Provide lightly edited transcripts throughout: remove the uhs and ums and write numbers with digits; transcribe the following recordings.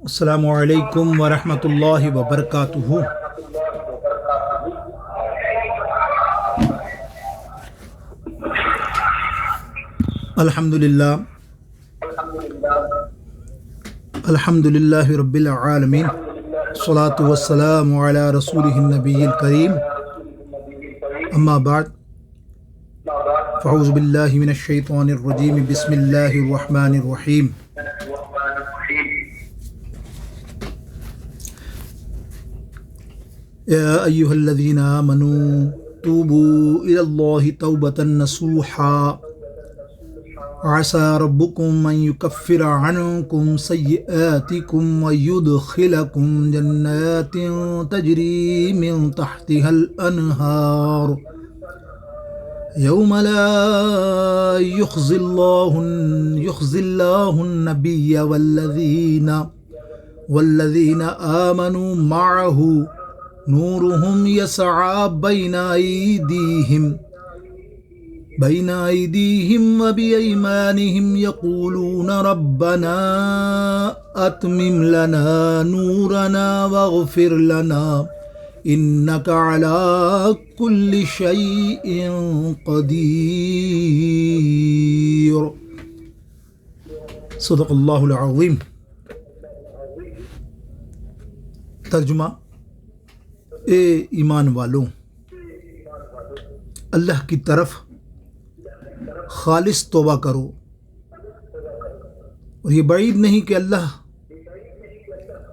السلام علیکم ورحمۃ اللہ وبرکاتہ۔ الحمد للہ رب العالمین، الصلاۃ والسلام علی رسولہ النبی الکریم، اما بعد فاعوذ باللہ من الشیطان الرجیم، بسم اللہ الرحمن الرحیم۔ یا ایہا الذین آمنوا توبوا الی اللہ توبۃ نصوحا عسى ربكم أن يكفر عنكم سيئاتكم ويدخلكم جنات تجري من تحتها الأنهار يوم لا يخزي الله النبي والذين آمنوا معه نورهم يسعى بين أيديهم وبأيمانهم يقولون ربنا أتمم لنا نورنا واغفر لنا إنك على كل شيء قدير۔ صدق اللہ العظیم۔ ترجمہ: اے ایمان والوں، اللہ کی طرف خالص توبہ کرو، اور یہ بعید نہیں کہ اللہ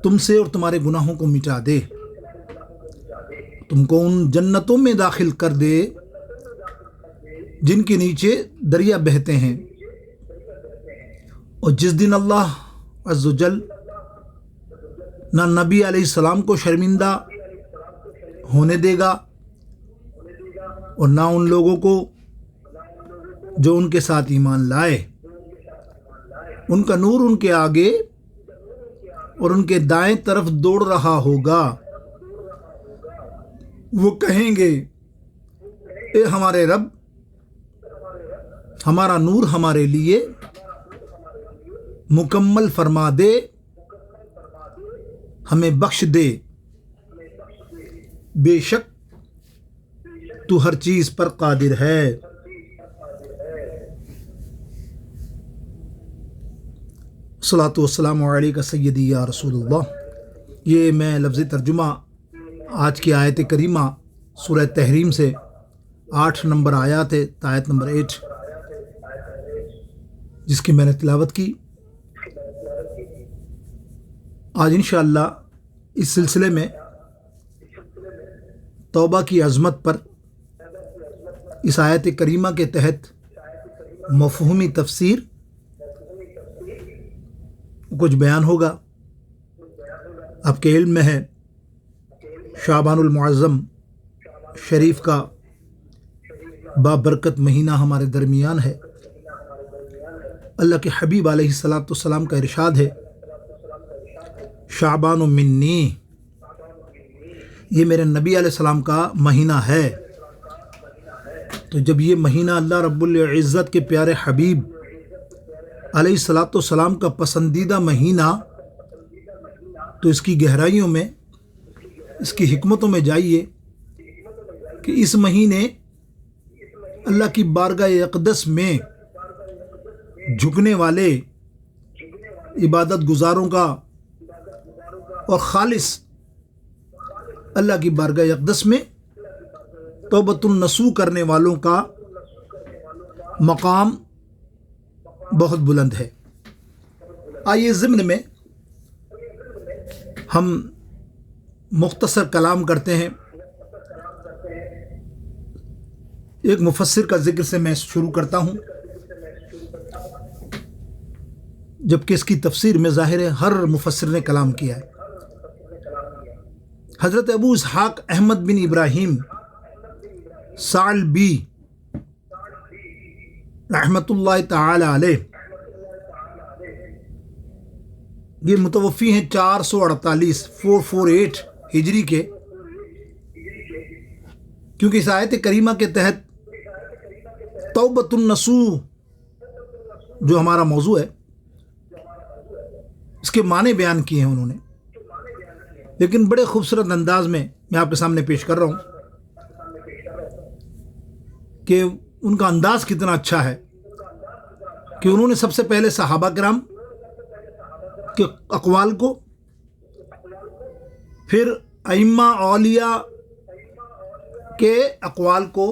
تم سے اور تمہارے گناہوں کو مٹا دے، تم کو ان جنتوں میں داخل کر دے جن کے نیچے دریا بہتے ہیں، اور جس دن اللہ عز و جل نہ نبی علیہ السلام کو شرمندہ ہونے دے گا اور نہ ان لوگوں کو جو ان کے ساتھ ایمان لائے۔ ان کا نور ان کے آگے اور ان کے دائیں طرف دوڑ رہا ہوگا۔ وہ کہیں گے، اے ہمارے رب، ہمارا نور ہمارے لیے مکمل فرما دے، ہمیں بخش دے، بے شک تو ہر چیز پر قادر ہے۔ الصلاۃ والسلام علیک سیدی یا رسول اللہ۔ یہ میں لفظ ترجمہ آج کی آیت کریمہ سورہ تحریم سے 8 نمبر آیات ہے، آیت نمبر 8، جس کی میں نے تلاوت کی۔ آج انشاءاللہ اس سلسلے میں توبہ کی عظمت پر اس آیت کریمہ کے تحت مفہومی تفسیر کچھ بیان ہوگا۔ آپ کے علم میں ہے شعبان المعظم شریف کا بابرکت مہینہ ہمارے درمیان ہے۔ اللہ کے حبیب علیہ السلام کا ارشاد ہے، شعبان منی، یہ میرے نبی علیہ السلام کا مہینہ ہے۔ تو جب یہ مہینہ اللہ رب العزت کے پیارے حبیب علیہ السلام کا پسندیدہ مہینہ، تو اس کی گہرائیوں میں، اس کی حکمتوں میں جائیے کہ اس مہینے اللہ کی بارگاہ اقدس میں جھکنے والے عبادت گزاروں کا اور خالص اللہ کی بارگاہ اقدس میں توبۃ النصوح کرنے والوں کا مقام بہت بلند ہے۔ آئیے ضمن میں ہم مختصر کلام کرتے ہیں۔ ایک مفسر کا ذکر سے میں شروع کرتا ہوں، جبکہ اس کی تفسیر میں ظاہر ہے ہر مفسر نے کلام کیا ہے۔ حضرت ابو اسحاق احمد بن ابراہیم ثعلبی رحمۃ اللہ تعالی علیہ، یہ متوفی ہیں 448 ہجری کے، کیونکہ اس آیت کریمہ کے تحت توبۃ النصوح جو ہمارا موضوع ہے، اس کے معنی بیان کیے ہیں انہوں نے، لیکن بڑے خوبصورت انداز میں آپ کے سامنے پیش کر رہا ہوں کہ ان کا انداز کتنا اچھا ہے کہ انہوں نے سب سے پہلے صحابہ کرام کے اقوال کو، پھر ائمہ اولیاء کے اقوال کو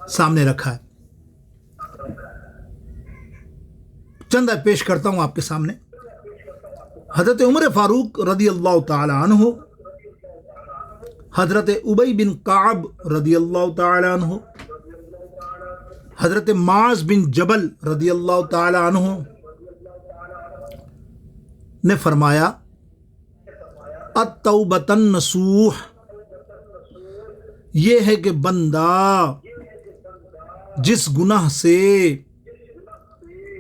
سامنے رکھا ہے۔ چند پیش کرتا ہوں آپ کے سامنے۔ حضرت عمر فاروق رضی اللہ تعالی عنہ، حضرت ابی بن کعب رضی اللہ تعالی عنہ، حضرت معاذ بن جبل رضی اللہ تعالی عنہ نے فرمایا التوبۃ النصوح، یہ ہے کہ بندہ جس گناہ سے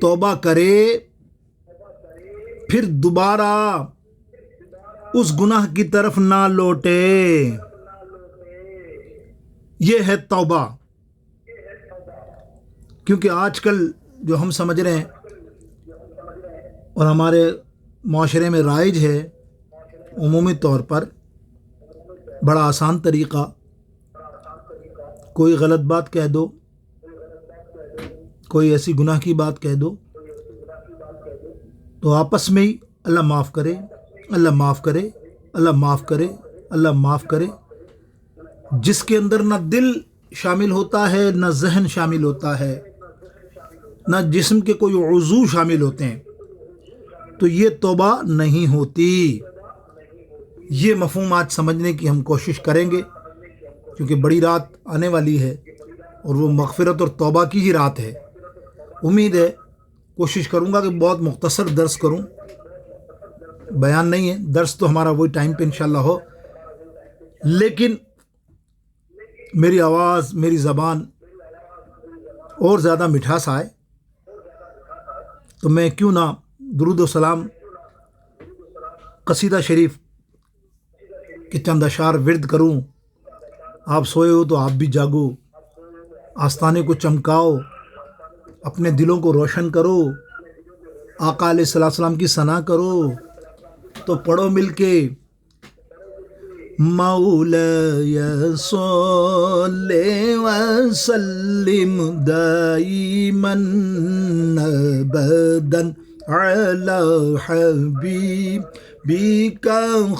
توبہ کرے پھر دوبارہ اس گناہ کی طرف نہ لوٹے، یہ ہے توبہ۔ کیونکہ آج کل جو ہم سمجھ رہے ہیں اور ہمارے معاشرے میں رائج ہے عمومی طور پر، بڑا آسان طریقہ، کوئی غلط بات کہہ دو، کوئی ایسی گناہ کی بات کہہ دو تو آپس میں ہی اللہ معاف کرے، اللہ معاف کرے، اللہ معاف کرے، اللہ معاف کرے، جس کے اندر نہ دل شامل ہوتا ہے، نہ ذہن شامل ہوتا ہے، نہ جسم کے کوئی عضو شامل ہوتے ہیں، تو یہ توبہ نہیں ہوتی۔ یہ مفہوم آج سمجھنے کی ہم کوشش کریں گے، کیونکہ بڑی رات آنے والی ہے اور وہ مغفرت اور توبہ کی ہی رات ہے۔ امید ہے، کوشش کروں گا کہ بہت مختصر درس کروں، بیان نہیں ہے، درس تو ہمارا وہی ٹائم پہ انشاءاللہ ہو، لیکن میری آواز، میری زبان اور زیادہ مٹھاس آئے تو میں کیوں نہ درود و سلام، قصیدہ شریف کے چند اشعار ورد کروں۔ آپ سوئے ہو تو آپ بھی جاگو، آستانے کو چمکاؤ، اپنے دلوں کو روشن کرو، آقا علیہ السلام کی ثنا کرو، تو پڑھو مل کے مولاي صل وسلم دائما ابدا على حبيبك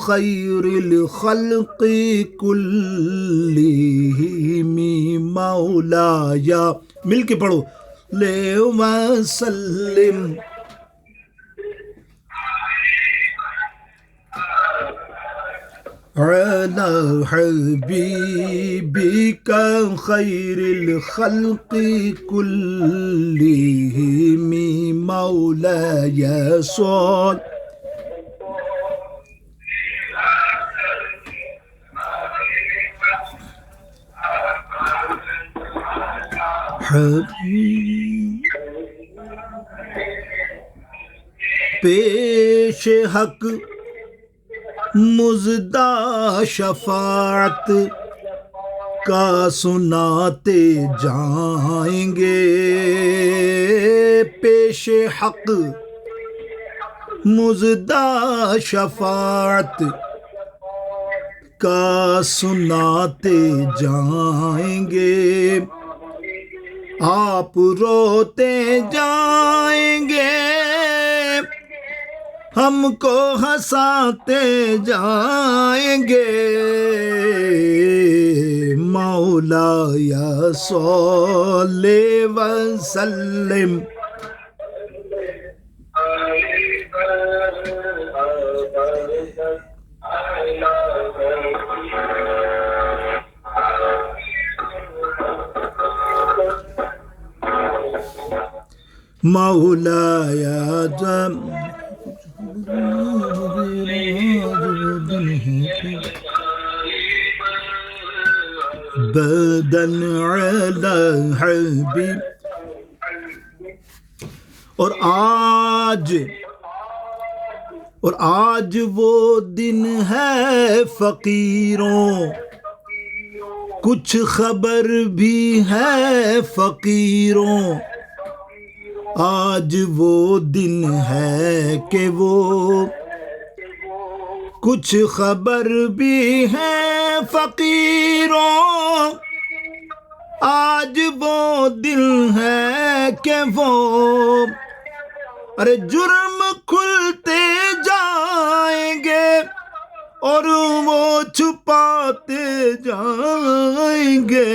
خير الخلق كلهم مولاي، مل کے پڑھو، لے وسلم على حبيبك خير الخلق كلهم مولاي صل پیش حق مزدہ شفاعت کا سناتے جائیں گے، پیش حق مزدہ شفاعت کا سناتے جائیں گے، آپ روتے جائیں گے، ہم کو ہنساتے جائیں گے، مولاي صل وسلم مولاي بدن على حبيب۔ اور آج وہ دن ہے فقیروں، کچھ خبر بھی ہے فقیروں، آج وہ دن ہے کہ وہ کچھ خبر بھی ہے فقیروں، آج وہ دن ہے کہ وہ ارے جرم کھلتے جائیں گے اور وہ چھپاتے جائیں گے۔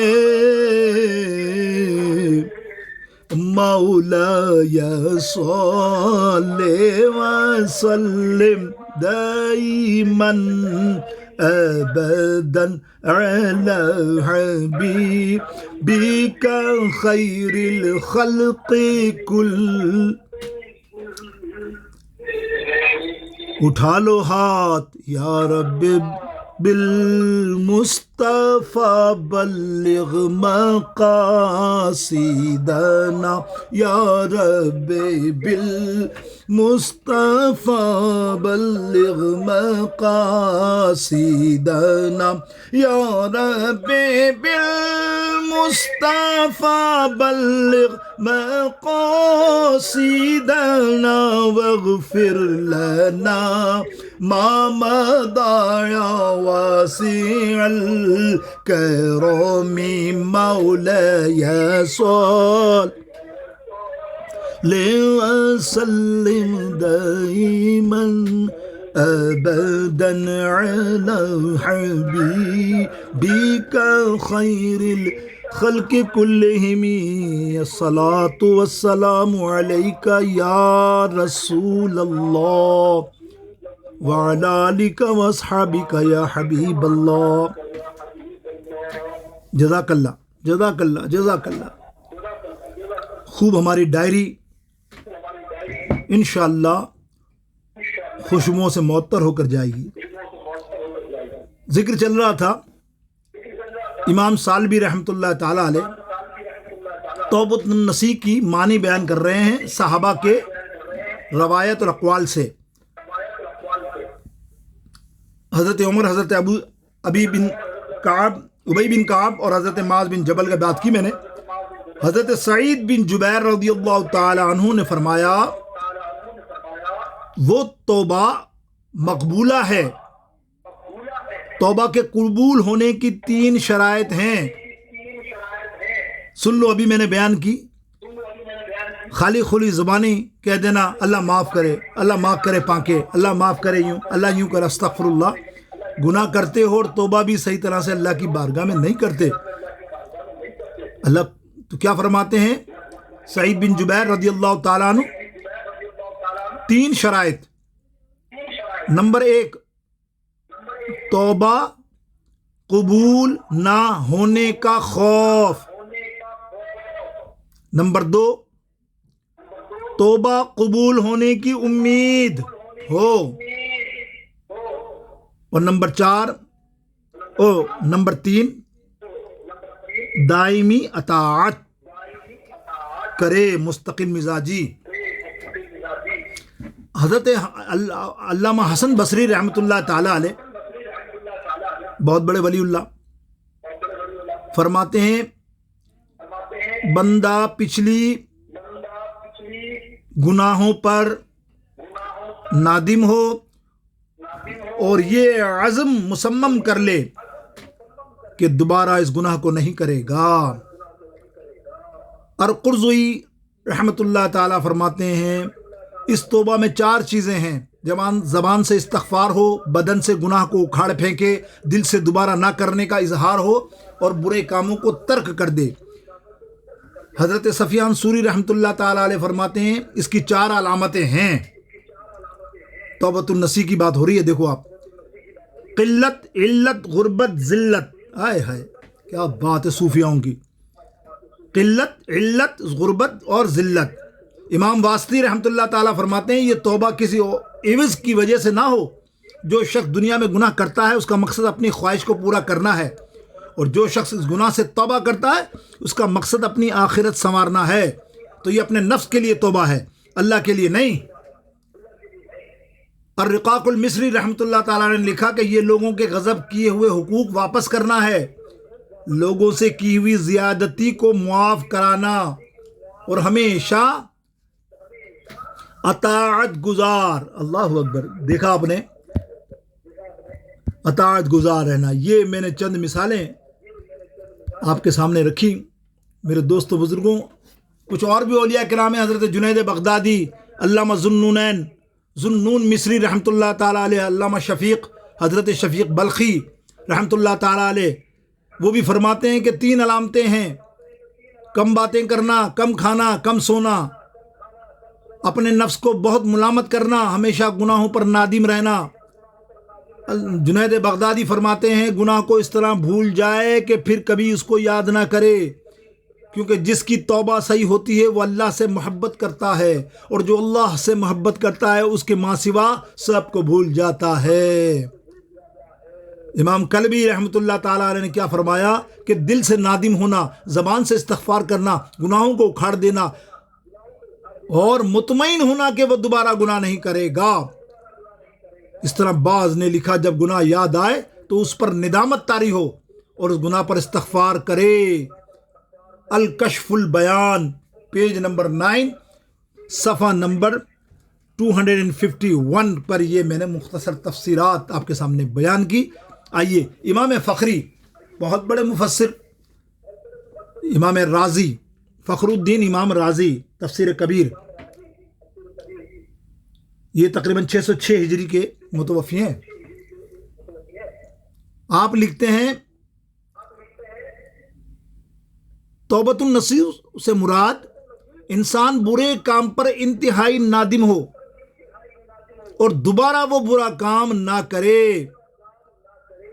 مولاي صل وسلم دائما ابدا على حبيبك خير الخلق كل۔ اٹھا لو ہاتھ یا رب بالمصطفى بلغ مقاصدنا، یا رب بالمصطفى بلغ مقاصدنا، یا رب بالمصطفى بلغ مقاصدنا، واغفر لنا ما مضى يا واسع الكرم، مولاي صل وسلم دائما ابدا على حبيبك خير الخلق كلهم، الصلاة والسلام عليك يا رسول الله وعلى آلك واصحابك يا حبیب اللہ۔ جزاک اللہ، جزاک اللہ، جزاک اللہ۔ خوب ہماری ڈائری انشاءاللہ خوشبوؤں سے معطر ہو کر جائے گی۔ ذکر چل رہا تھا امام سالبی رحمۃ اللہ تعالی علیہ توبۃ النصیح کی معنی بیان کر رہے ہیں صحابہ کے روایت اور اقوال سے۔ حضرت عمر، حضرت ابی بن کعب اور حضرت معاذ بن جبل کا بات کی میں نے۔ حضرت سعید بن جبیر رضی اللہ تعالی عنہ نے فرمایا وہ توبہ مقبولہ ہے، توبہ کے قبول ہونے کی 3 شرائط ہیں۔ سن لو، ابھی میں نے بیان کی۔ خالی خلی زبانی کہہ دینا اللہ معاف کرے، اللہ معاف کرے پاکے، اللہ معاف کرے، یوں اللہ یوں کر، استغفر اللہ، گناہ کرتے ہو اور توبہ بھی صحیح طرح سے اللہ کی بارگاہ میں نہیں کرتے۔ اللہ تو کیا فرماتے ہیں سعید بن جبیر رضی اللہ تعالیٰ عنہ؟ 3 شرائط۔ نمبر 1، توبہ قبول نہ ہونے کا خوف۔ نمبر 2، توبہ قبول ہونے کی امید ہو۔ اور نمبر 3، دائمی اطاعت کرے، مستقل مزاجی۔ حضرت علامہ حسن بصری رحمۃ اللہ تعالی علیہ، بہت بڑے ولی اللہ، فرماتے ہیں بندہ پچھلی گناہوں پر نادم ہو اور یہ عزم مصمم کر لے کہ دوبارہ اس گناہ کو نہیں کرے گا۔ اور قرظوی رحمۃ اللہ تعالیٰ فرماتے ہیں اس توبہ میں 4 چیزیں ہیں، زبان سے استغفار ہو، بدن سے گناہ کو اکھاڑ پھینکے، دل سے دوبارہ نہ کرنے کا اظہار ہو اور برے کاموں کو ترک کر دے۔ حضرت سفیان سوری رحمۃ اللہ تعالیٰ علیہ فرماتے ہیں اس کی 4 علامتیں ہیں۔ توبۃ النصیح کی بات ہو رہی ہے، دیکھو آپ، قلت، علت، غربت، ذلت۔ ہائے ہائے کیا بات ہے صوفیاؤں کی، قلت، علت، غربت اور ذلت۔ امام واسطی رحمۃ اللہ تعالیٰ فرماتے ہیں یہ توبہ کسی عوض کی وجہ سے نہ ہو۔ جو شخص دنیا میں گناہ کرتا ہے اس کا مقصد اپنی خواہش کو پورا کرنا ہے، اور جو شخص اس گناہ سے توبہ کرتا ہے اس کا مقصد اپنی آخرت سنوارنا ہے۔ تو یہ اپنے نفس کے لیے توبہ ہے، اللہ کے لیے نہیں۔ الرقاق المصری رحمۃ اللہ تعالیٰ نے لکھا کہ یہ لوگوں کے غضب کیے ہوئے حقوق واپس کرنا ہے، لوگوں سے کی ہوئی زیادتی کو معاف کرانا، اور ہمیشہ اطاعت گزار. اللہ اکبر. دیکھا آپ نے, اطاعت گزار رہنا. یہ میں نے چند مثالیں آپ کے سامنے رکھی میرے دوستوں بزرگوں. کچھ اور بھی اولیاء کرام ہیں, حضرت جنید بغدادی, علامہ ذوالنون مصری رحمۃ اللہ تعالیٰ علیہ, علامہ شفیق, حضرت شفیق بلخی رحمۃ اللہ تعالیٰ علیہ. وہ بھی فرماتے ہیں کہ 3 علامتیں ہیں: کم باتیں کرنا, کم کھانا, کم سونا, اپنے نفس کو بہت ملامت کرنا, ہمیشہ گناہوں پر نادم رہنا. جنید بغدادی فرماتے ہیں گناہ کو اس طرح بھول جائے کہ پھر کبھی اس کو یاد نہ کرے, کیونکہ جس کی توبہ صحیح ہوتی ہے وہ اللہ سے محبت کرتا ہے, اور جو اللہ سے محبت کرتا ہے اس کے ماں سوا سب کو بھول جاتا ہے. امام کلبی رحمۃ اللہ تعالیٰ علیہ نے کیا فرمایا کہ دل سے نادم ہونا, زبان سے استغفار کرنا, گناہوں کو اکھاڑ دینا اور مطمئن ہونا کہ وہ دوبارہ گناہ نہیں کرے گا. اس طرح بعض نے لکھا جب گناہ یاد آئے تو اس پر ندامت طاری ہو اور اس گناہ پر استغفار کرے. الکشف البیان, پیج نمبر 9, صفحہ نمبر 251 پر یہ میں نے مختصر تفسیرات آپ کے سامنے بیان کی. آئیے, امام فخری, بہت بڑے مفسر, امام رازی, فخر الدین امام رازی, تفسیر کبیر, یہ تقریباً 606 ہجری کے متوفی ہیں. آپ لکھتے ہیں توبۃ النصوح سے مراد انسان برے کام پر انتہائی نادم ہو اور دوبارہ وہ برا کام نہ کرے.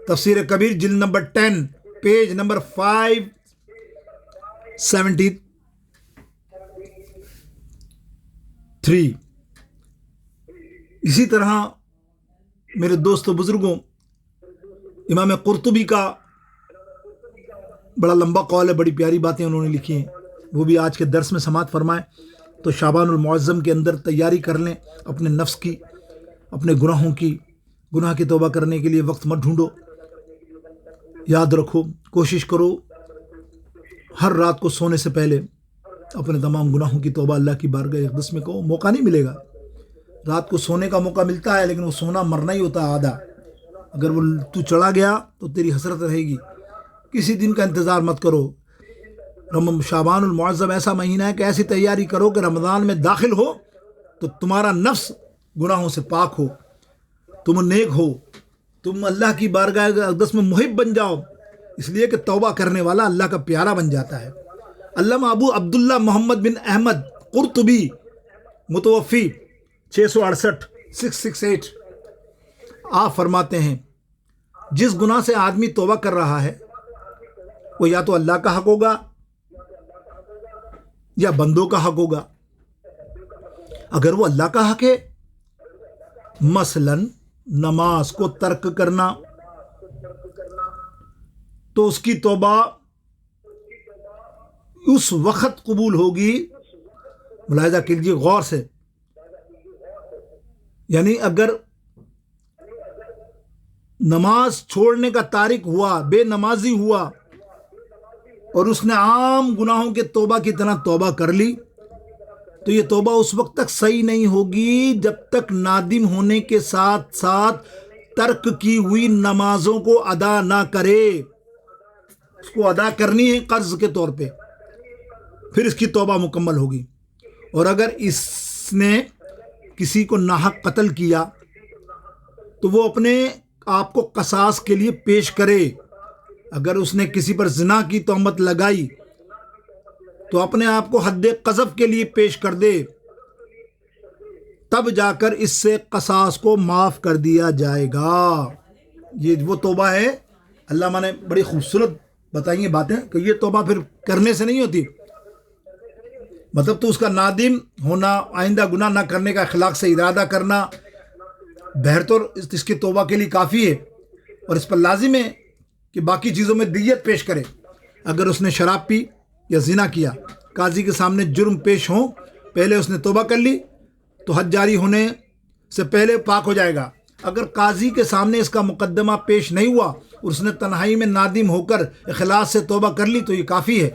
تفسیر کبیر جلد نمبر 10 پیج نمبر 573. اسی طرح میرے دوستوں بزرگوں, امام قرطبی کا بڑا لمبا قول ہے, بڑی پیاری باتیں انہوں نے لکھی ہیں, وہ بھی آج کے درس میں سماعت فرمائیں. تو شعبان المعظم کے اندر تیاری کر لیں اپنے نفس کی, اپنے گناہوں کی. گناہ کی توبہ کرنے کے لیے وقت مت ڈھونڈو, یاد رکھو, کوشش کرو ہر رات کو سونے سے پہلے اپنے تمام گناہوں کی توبہ اللہ کی بارگاہ اقدس میں کہو. موقع نہیں ملے گا, رات کو سونے کا موقع ملتا ہے لیکن وہ سونا مرنا ہی ہوتا ہے آدھا. اگر وہ تو چلا گیا تو تیری حسرت رہے گی. کسی دن کا انتظار مت کرو. شعبان المعظم ایسا مہینہ ہے کہ ایسی تیاری کرو کہ رمضان میں داخل ہو تو تمہارا نفس گناہوں سے پاک ہو, تم نیک ہو, تم اللہ کی بارگاہ اقدس میں محب بن جاؤ, اس لیے کہ توبہ کرنے والا اللہ کا پیارا بن جاتا ہے. علامہ ابو عبداللہ محمد بن احمد قرطبی, متوفی 668 آپ فرماتے ہیں جس گناہ سے آدمی توبہ کر رہا ہے وہ یا تو اللہ کا حق ہوگا یا بندوں کا حق ہوگا. اگر وہ اللہ کا حق ہے, مثلاً نماز کو ترک کرنا, تو اس کی توبہ اس وقت قبول ہوگی. ملاحظہ کیجیے غور سے, یعنی اگر نماز چھوڑنے کا تارک ہوا, بے نمازی ہوا, اور اس نے عام گناہوں کے توبہ کی طرح توبہ کر لی, تو یہ توبہ اس وقت تک صحیح نہیں ہوگی جب تک نادم ہونے کے ساتھ ساتھ ترک کی ہوئی نمازوں کو ادا نہ کرے. اس کو ادا کرنی ہے قرض کے طور پہ, پھر اس کی توبہ مکمل ہوگی. اور اگر اس نے کسی کو ناحق قتل کیا تو وہ اپنے آپ کو قصاص کے لیے پیش کرے. اگر اس نے کسی پر زنا کی تہمت لگائی تو اپنے آپ کو حد قذف کے لیے پیش کر دے, تب جا کر اس سے قصاص کو معاف کر دیا جائے گا. یہ وہ توبہ ہے. علامہ نے بڑی خوبصورت بتائیں باتیں کہ یہ توبہ پھر کرنے سے نہیں ہوتی. مطلب تو اس کا نادم ہونا, آئندہ گناہ نہ کرنے کا اخلاق سے ارادہ کرنا بہرطور اس کی توبہ کے لیے کافی ہے, اور اس پر لازم ہے کہ باقی چیزوں میں دیت پیش کرے. اگر اس نے شراب پی یا زنا کیا, قاضی کے سامنے جرم پیش ہوں, پہلے اس نے توبہ کر لی تو حد جاری ہونے سے پہلے پاک ہو جائے گا. اگر قاضی کے سامنے اس کا مقدمہ پیش نہیں ہوا اور اس نے تنہائی میں نادم ہو کر اخلاص سے توبہ کر لی تو یہ کافی ہے.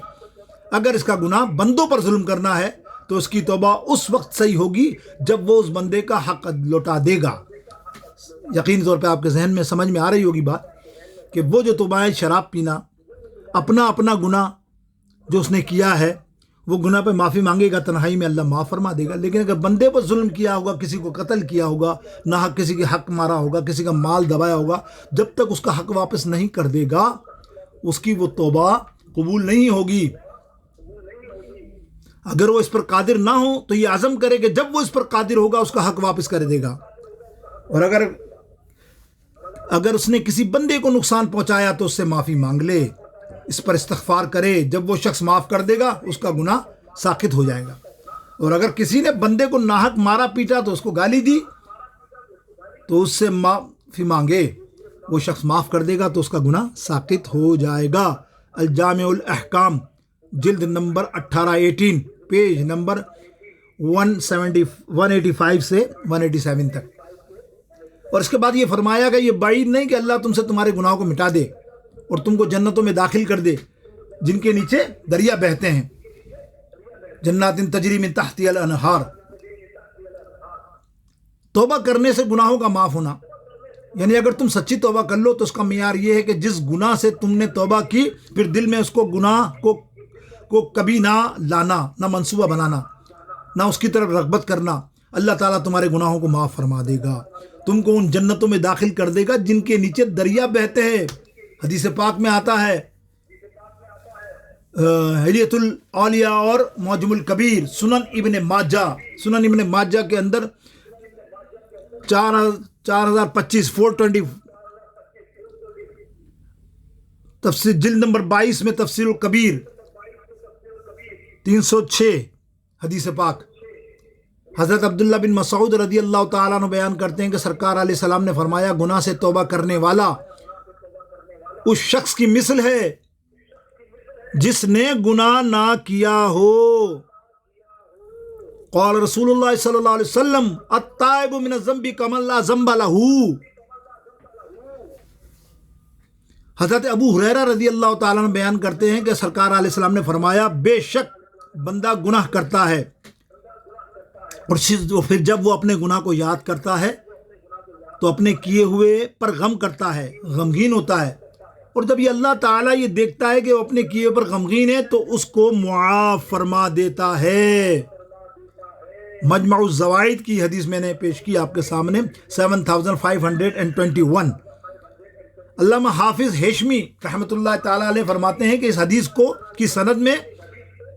اگر اس کا گناہ بندوں پر ظلم کرنا ہے تو اس کی توبہ اس وقت صحیح ہوگی جب وہ اس بندے کا حق لوٹا دے گا۔ یقینی طور پہ آپ کے ذہن میں سمجھ میں آ رہی ہوگی بات کہ وہ جو توبہ ہے، شراب پینا، اپنا گناہ جو اس نے کیا ہے وہ گناہ پہ معافی مانگے گا، تنہائی میں اللہ معاف فرما دے گا۔ لیکن اگر بندے پر ظلم کیا ہوگا، کسی کو قتل کیا ہوگا، ناحق کسی کے حق مارا ہوگا، کسی کا مال دبایا ہوگا، جب تک اس کا حق واپس نہیں کر دے گا اس کی وہ توبہ قبول نہیں ہوگی۔ اگر وہ اس پر قادر نہ ہو تو یہ عزم کرے کہ جب وہ اس پر قادر ہوگا اس کا حق واپس کر دے گا۔ اور اگر اس نے کسی بندے کو نقصان پہنچایا تو اس سے معافی مانگ لے، اس پر استغفار کرے، جب وہ شخص معاف کر دے گا اس کا گناہ ساقط ہو جائے گا۔ اور اگر کسی نے بندے کو ناحق مارا پیٹا تو اس کو گالی دی تو اس سے معافی مانگے، وہ شخص معاف کر دے گا تو اس کا گناہ ساقط ہو جائے گا۔ الجامع الاحکام جلد نمبر 18 پیج نمبر 185 سے 187 تک۔ اور اس کے بعد یہ فرمایا کہ یہ بعید نہیں کہ اللہ تم سے تمہارے گناہوں کو مٹا دے اور تم کو جنتوں میں داخل کر دے جن کے نیچے دریا بہتے ہیں، جنات تجری من تحتها الانہار۔ توبہ کرنے سے گناہوں کا معاف ہونا، یعنی اگر تم سچی توبہ کر لو تو اس کا معیار یہ ہے کہ جس گناہ سے تم نے توبہ کی پھر دل میں اس کو گناہ کو کبھی نہ لانا، نہ منصوبہ بنانا، نہ اس کی طرف رغبت کرنا، اللہ تعالیٰ تمہارے گناہوں کو معاف فرما دے گا، تم کو ان جنتوں میں داخل کر دے گا جن کے نیچے دریا بہتے ہیں۔ حدیث پاک میں آتا ہے، حلیۃ الاولیاء اور معجم الکبیر، سنن ابن ماجہ کے اندر 4025 420 تفسیر جلد نمبر 22 میں تفسیر الکبیر 306 حدیث پاک۔ حضرت عبداللہ بن مسعود رضی اللہ تعالیٰ عنہ بیان کرتے ہیں کہ سرکار علیہ السلام نے فرمایا، گناہ سے توبہ کرنے والا اس شخص کی مثل ہے جس نے گناہ نہ کیا ہو۔ قال رسول اللہ صلی اللہ علیہ وسلم، التائب من الذنب کمن لا ذنب لہ۔ حضرت ابو ہریرہ رضی اللہ تعالیٰ عنہ بیان کرتے ہیں کہ سرکار علیہ السلام نے فرمایا، بے شک بندہ گناہ کرتا ہے اور پھر جب وہ اپنے گناہ کو یاد کرتا ہے تو اپنے کیے ہوئے پر غم کرتا ہے، غمگین ہوتا ہے، اور جب یہ اللہ تعالیٰ یہ دیکھتا ہے کہ وہ اپنے کیے پر غمگین ہے تو اس کو معاف فرما دیتا ہے۔ مجمع الزوائد کی حدیث میں نے پیش کی آپ کے سامنے 7521۔ علامہ حافظ ہیشمی رحمۃ اللہ تعالیٰ علیہ فرماتے ہیں کہ اس حدیث کی سند میں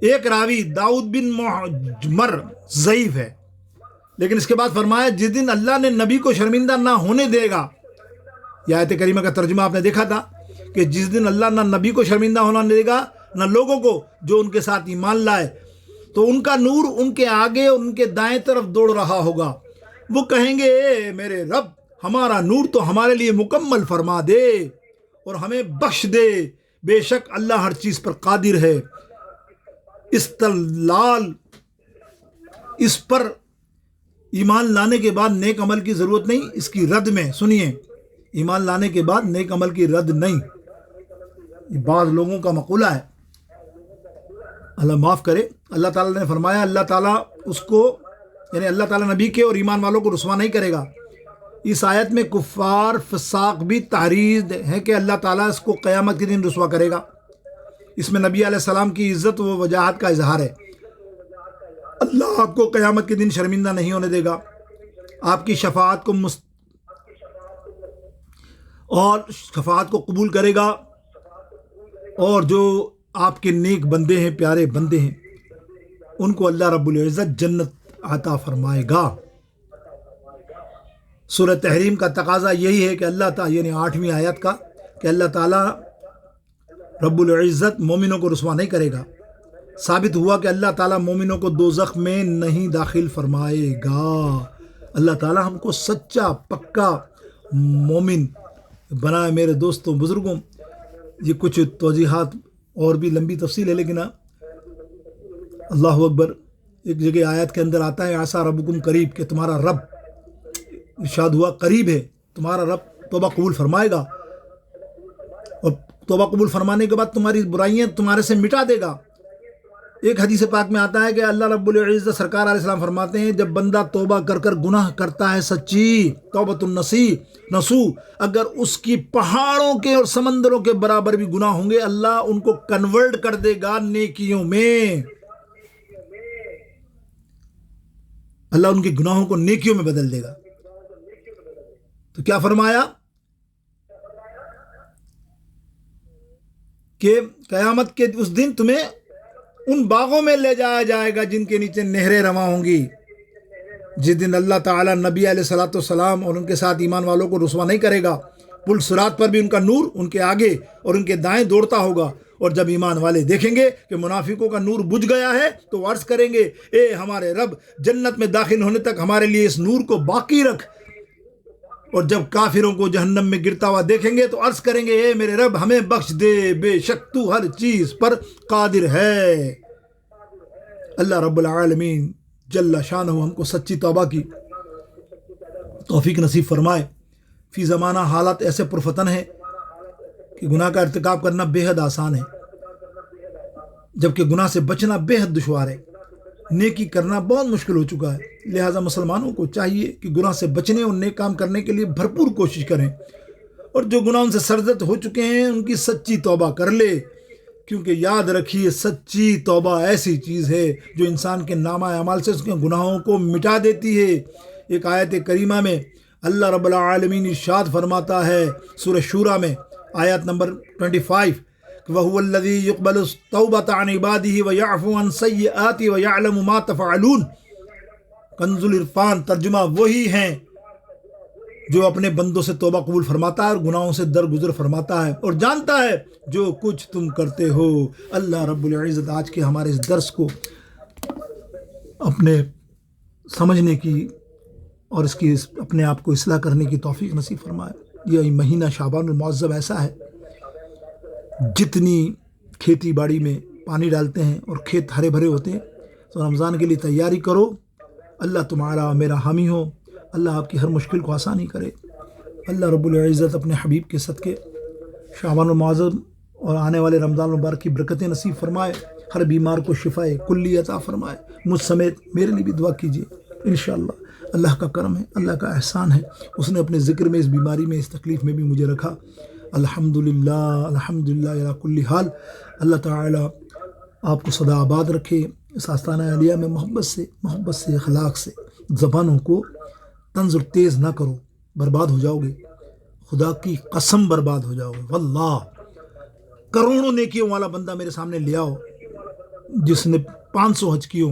ایک راوی داؤد بن معجمر ضعیف ہے، لیکن اس کے بعد فرمایا، جس دن اللہ نے نبی کو شرمندہ نہ ہونے دے گا، یہ آیت کریمہ کا ترجمہ آپ نے دیکھا تھا کہ جس دن اللہ نہ نبی کو شرمندہ ہونا دے گا نہ لوگوں کو جو ان کے ساتھ ایمان لائے، تو ان کا نور ان کے آگے اور ان کے دائیں طرف دوڑ رہا ہوگا۔ وہ کہیں گے، اے میرے رب، ہمارا نور تو ہمارے لیے مکمل فرما دے اور ہمیں بخش دے، بے شک اللہ ہر چیز پر قادر ہے۔ استدلال اس پر ایمان لانے کے بعد نیک عمل کی ضرورت نہیں، اس کی رد میں سنیے، ایمان لانے کے بعد نیک عمل کی رد نہیں، یہ بعض لوگوں کا مقولہ ہے، اللہ معاف کرے۔ اللہ تعالیٰ نے فرمایا، اللہ تعالیٰ اس کو، یعنی اللہ تعالیٰ نبی کے اور ایمان والوں کو رسوا نہیں کرے گا۔ اس آیت میں کفار فساق بھی تحرید ہے کہ اللہ تعالیٰ اس کو قیامت کے دن رسوا کرے گا۔ اس میں نبی علیہ السلام کی عزت و وجاہت کا اظہار ہے۔ اللہ آپ کو قیامت کے دن شرمندہ نہیں ہونے دے گا، آپ کی شفاعت کو قبول کرے گا، اور جو آپ کے نیک بندے ہیں، پیارے بندے ہیں، ان کو اللہ رب العزت جنت عطا فرمائے گا۔ سورہ تحریم کا تقاضا یہی ہے کہ اللہ تعالیٰ، یعنی 8ویں آیت کا، کہ اللہ تعالیٰ رب العزت مومنوں کو رسوا نہیں کرے گا۔ ثابت ہوا کہ اللہ تعالیٰ مومنوں کو دوزخ میں نہیں داخل فرمائے گا۔ اللہ تعالیٰ ہم کو سچا پکا مومن بنائے۔ میرے دوستوں، بزرگوں، یہ کچھ توضیحات اور بھی لمبی تفصیل ہے، لیکن اللہ اکبر، ایک جگہ آیت کے اندر آتا ہے، عسیٰ ربکم قریب، کہ تمہارا رب، ارشاد ہوا قریب ہے، تمہارا رب توبہ قبول فرمائے گا، اور توبہ قبول فرمانے کے بعد تمہاری برائیاں تمہارے سے مٹا دے گا۔ ایک حدیث پاک میں آتا ہے کہ اللہ رب العزت سرکار علیہ السلام فرماتے ہیں جب بندہ توبہ کر کر گناہ کرتا ہے سچی توبۃ نسو، اگر اس کی پہاڑوں کے اور سمندروں کے برابر بھی گناہ ہوں گے اللہ ان کو کنورٹ کر دے گا نیکیوں میں، اللہ ان کے گناہوں کو نیکیوں میں بدل دے گا۔ تو کیا فرمایا کہ قیامت کے اس دن تمہیں ان باغوں میں لے جایا جائے گا جن کے نیچے نہریں رواں ہوں گی، جس دن اللہ تعالیٰ نبی علیہ الصلوۃ والسلام اور ان کے ساتھ ایمان والوں کو رسوا نہیں کرے گا، پل صراط پر بھی ان کا نور ان کے آگے اور ان کے دائیں دوڑتا ہوگا، اور جب ایمان والے دیکھیں گے کہ منافقوں کا نور بجھ گیا ہے تو عرض کریں گے اے ہمارے رب جنت میں داخل ہونے تک ہمارے لیے اس نور کو باقی رکھ، اور جب کافروں کو جہنم میں گرتا ہوا دیکھیں گے تو عرض کریں گے اے میرے رب ہمیں بخش دے، بے شک تو ہر چیز پر قادر ہے۔ اللہ رب العالمین جل شانہ ہم کو سچی توبہ کی توفیق نصیب فرمائے۔ فی زمانہ حالات ایسے پرفتن ہیں کہ گناہ کا ارتکاب کرنا بے حد آسان ہے، جبکہ گناہ سے بچنا بے حد دشوار ہے، نیکی کرنا بہت مشکل ہو چکا ہے۔ لہٰذا مسلمانوں کو چاہیے کہ گناہ سے بچنے اور نیک کام کرنے کے لیے بھرپور کوشش کریں، اور جو گناہ ان سے سرزد ہو چکے ہیں ان کی سچی توبہ کر لے، کیونکہ یاد رکھیے سچی توبہ ایسی چیز ہے جو انسان کے نامہ اعمال سے اس کے گناہوں کو مٹا دیتی ہے۔ ایک آیت کریمہ میں اللہ رب العالمین ارشاد فرماتا ہے سورہ شورى میں آیت نمبر 25 وَهُوَ الَّذِي يُقْبَلُ التَّوْبَةَ عَنْ عِبَادِهِ وَيَعْفُو عَنْ سَيِّئَاتِ وَيَعْلَمُ مَا تَفْعَلُونَ۔ کنز العرفان ترجمہ وہی ہیں جو اپنے بندوں سے توبہ قبول فرماتا ہے اور گناہوں سے درگزر فرماتا ہے اور جانتا ہے جو کچھ تم کرتے ہو۔ اللہ رب العزت آج کے ہمارے اس درس کو اپنے سمجھنے کی اور اس کی اپنے آپ کو اصلاح کرنے کی توفیق نصیب فرمائے۔ یہ مہینہ شعبان المعظم ایسا ہے، جتنی کھیتی باڑی میں پانی ڈالتے ہیں اور کھیت ہرے بھرے ہوتے ہیں، تو رمضان کے لیے تیاری کرو۔ اللہ تمہارا میرا حامی ہو، اللہ آپ کی ہر مشکل کو آسانی کرے۔ اللہ رب العزت اپنے حبیب کے صدقے شعبان المعظم اور آنے والے رمضان المبارک کی برکتیں نصیب فرمائے، ہر بیمار کو شفائے کلی عطا فرمائے۔ مجھ سمیت میرے لیے بھی دعا کیجیے، انشاءاللہ اللہ کا کرم ہے، اللہ کا احسان ہے، اس نے اپنے ذکر میں اس بیماری میں اس تکلیف میں بھی مجھے رکھا۔ الحمدللہ الحمدللہ علی کل حال۔ اللہ تعالی آپ کو سدا آباد رکھے، اس آستانہ عالیہ میں محبت سے اخلاق سے زبانوں کو طنز اور تیز نہ کرو، برباد ہو جاؤ گے، خدا کی قسم برباد ہو جاؤ گے۔ واللہ کروڑوں نیکیوں والا بندہ میرے سامنے لے آؤ جس نے 500 حج کیوں،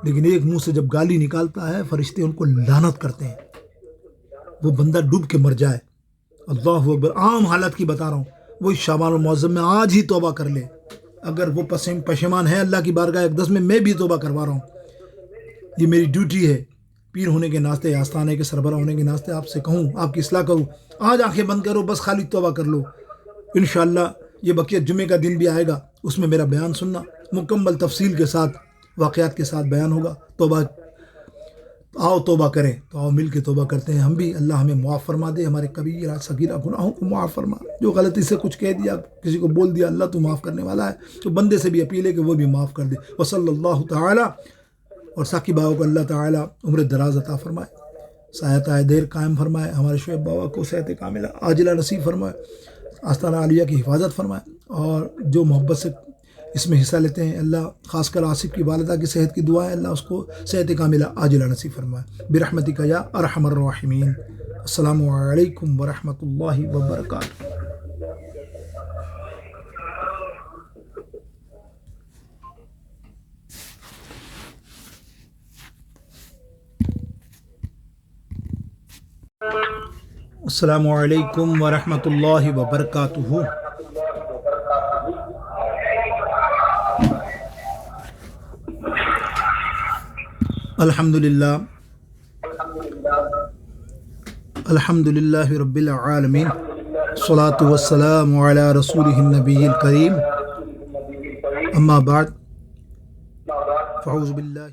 لیکن ایک منہ سے جب گالی نکالتا ہے فرشتے ان کو لعنت کرتے ہیں، وہ بندہ ڈوب کے مر جائے۔ اللہ اکبر، عام حالت کی بتا رہا ہوں، وہی شعبان المعظم میں آج ہی توبہ کر لے، اگر وہ پشیمان ہے اللہ کی بارگاہ اقدس میں بھی توبہ کروا رہا ہوں، یہ میری ڈیوٹی ہے، پیر ہونے کے ناطے، آستانے کے سربراہ ہونے کے ناطے آپ سے کہوں، آپ کی اصلاح کروں، آج آنکھیں بند کرو، بس خالی توبہ کر لو۔ انشاءاللہ یہ بقیہ جمعے کا دن بھی آئے گا، اس میں میرا بیان سننا مکمل تفصیل کے ساتھ، واقعات کے ساتھ بیان ہوگا۔ توبہ آؤ توبہ کریں، تو آؤ مل کے توبہ کرتے ہیں ہم بھی، اللہ ہمیں معاف فرما دے، ہمارے کبیرہ صغیرہ گناہوں کو معاف فرما، جو غلطی سے کچھ کہہ دیا، کسی کو بول دیا، اللہ تو معاف کرنے والا ہے، تو بندے سے بھی اپیل ہے کہ وہ بھی معاف کر دے۔ وصلی اللہ تعالی، اور ساقی بابا کو اللہ تعالی عمر دراز عطا فرمائے، سایہ دیر قائم فرمائے، ہمارے شعیب بابا کو صحت کاملہ عاجلہ نصیب فرمائے، آستانہ عالیہ کی حفاظت فرمائے، اور جو محبت سے اس میں حصہ لیتے ہیں، اللہ خاص کر آصف کی والدہ کی صحت کی دعا ہے، اللہ اس کو صحت کاملہ عاجلہ نصیب فرمائے برحمتک یا ارحم الراحمین۔ السلام علیکم ورحمۃ اللہ وبرکاتہ۔ السلام علیکم ورحمۃ اللہ وبرکاتہ۔ الحمدللہ الحمدللہ رب العالمین، الصلاۃ والسلام علی رسولہ النبی الکریم، اما بعد، فاعوذ باللہ